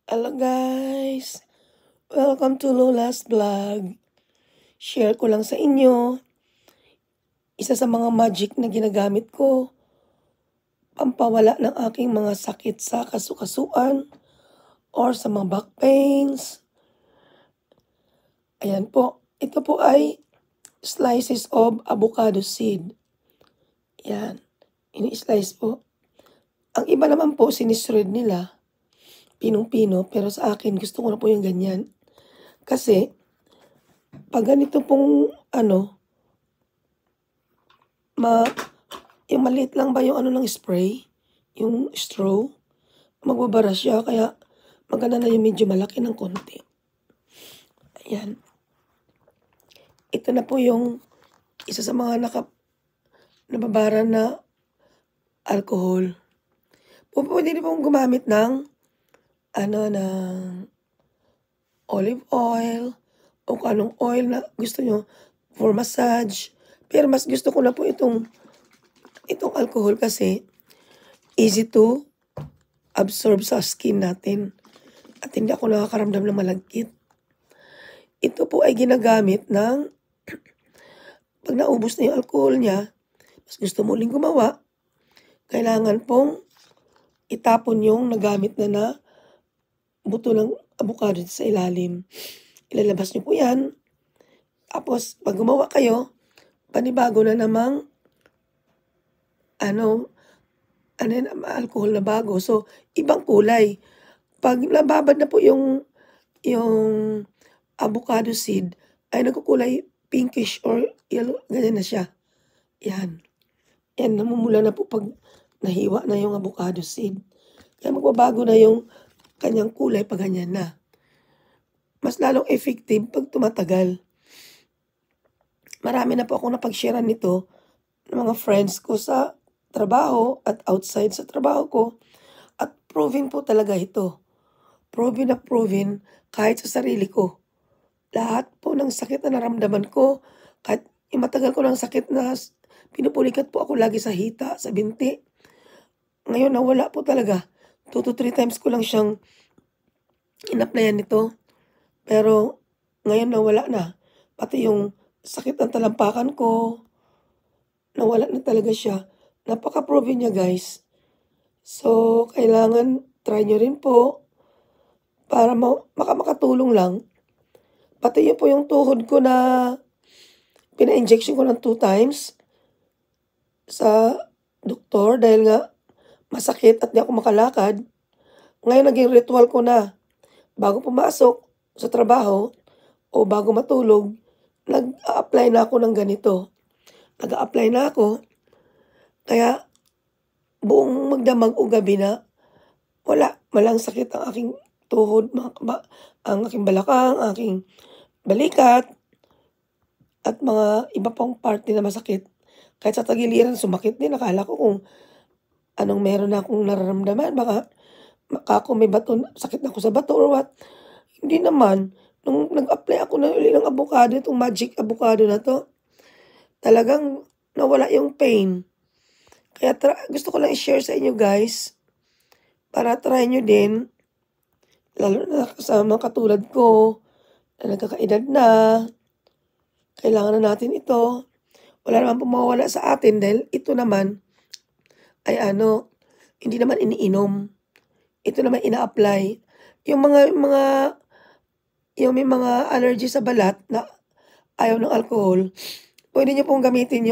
Hello guys! Welcome to Lola's Vlog. Share ko lang sa inyo, isa sa mga magic na ginagamit ko, pampawala ng aking mga sakit sa kasukasuan or sa mga back pains. Ayan po, ito po ay slices of avocado seed. Yan, ini-slice po. Ang iba naman po, sinisred nila, pinong-pino, pero sa akin gusto ko na po yung ganyan. Kasi, pag ganito pong yung maliit lang ba yung ng spray, yung straw, magbabara siya, kaya maganda na yung medyo malaki ng konti. Ayan. Ito na po yung isa sa mga nababara na alcohol. Pwede din pong gumamit ng ng olive oil o kung anong oil na gusto nyo for massage. Pero mas gusto ko na po itong alcohol kasi easy to absorb sa skin natin at hindi ako nakakaramdam ng malagkit. Ito po ay ginagamit ng pag naubos na yung alcohol niya, mas gusto mo uling gumawa, kailangan pong itapon yung nagamit na buto ng avocado sa ilalim. Ilalabas niyo po yan. Tapos, pag gumawa kayo, panibago na namang alcohol na bago. So, ibang kulay. Pag nababad na po yung avocado seed, ay nagkukulay pinkish or yellow, ganyan na siya. Yan. Yan, namumula na po pag nahiwa na yung avocado seed. Kaya magbabago na yung kanyang kulay pag ganyan na. Mas lalong effective pag tumatagal. Marami na po akong napag-sharean nito ng mga friends ko sa trabaho at outside sa trabaho ko. At proven po talaga ito. Proven na proven kahit sa sarili ko. Lahat po ng sakit na naramdaman ko, kahit yung matagal ko ng sakit na pinupulikat po ako lagi sa hita, sa binti. Ngayon nawala po talaga. 2 to 3 times ko lang siyang in-applyan nito. Pero ngayon nawala na. Pati yung sakit ng talampakan ko, nawala na talaga siya. Napaka-proven niya guys. So, kailangan try nyo rin po para makatulong lang. Pati yun po yung tuhod ko na pina-injection ko ng 2 times sa doktor dahil nga masakit at di ako makalakad. Ngayon naging ritual ko na. Bago pumasok sa trabaho o bago matulog, nag-a-apply na ako ng ganito. Nag-a-apply na ako. Kaya buong magdamag o gabi na walang sakit ang aking tuhod, ang aking balakang, aking balikat, at mga iba pang parte na masakit. Kahit sa tagiliran, sumakit din. Akala ko kung anong meron na akong nararamdaman. Baka ako may bato, sakit na ako sa bato or what. Hindi naman. Nung nag-apply ako na uli ng avocado, itong magic avocado na to, talagang nawala yung pain. Kaya gusto ko lang i-share sa inyo guys, para try nyo din, lalo na sa mga katulad ko, na nagkakaedad na, kailangan na natin ito. Wala naman po mawawala sa atin dahil ito naman ay hindi naman iniinom. Ito naman ina-apply. Yung may mga allergy sa balat na ayaw ng alcohol, pwede nyo pong gamitin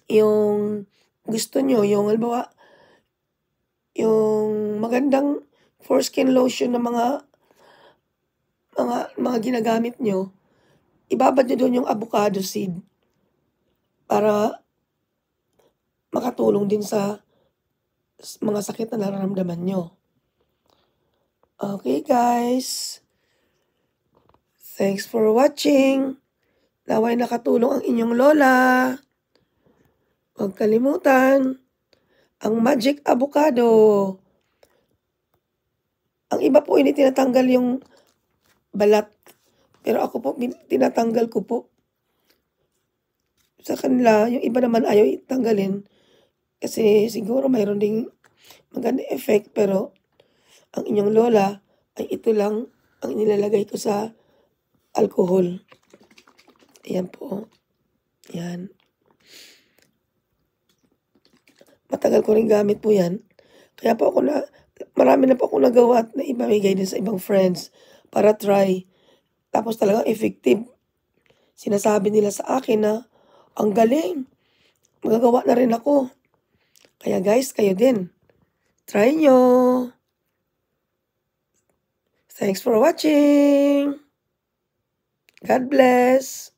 yung gusto nyo, yung halimbawa, yung magandang foreskin lotion na mga ginagamit nyo, ibabad nyo doon yung avocado seed para makatulong din sa mga sakit na nararamdaman nyo. Okay guys, thanks for watching. Naway nakatulong ang inyong lola. Huwag kalimutan ang magic avocado. Ang iba po hindi tinatanggal yung balat. Pero ako po, tinatanggal ko po. Sa kanila, yung iba naman ayaw itanggalin. Kasi siguro mayroon ding magandang effect. Pero ang inyong lola ay ito lang ang inilalagay ko sa alcohol. Ayan po. Yan. Matagal ko rin gamit po yan. Kaya po marami na po ako nagawa at naibamigay din sa ibang friends para try. Tapos talagang effective. Sinasabi nila sa akin na, ang galing. Magagawa na rin ako. Kaya guys, kayo din. Try nyo. Thanks for watching. God bless.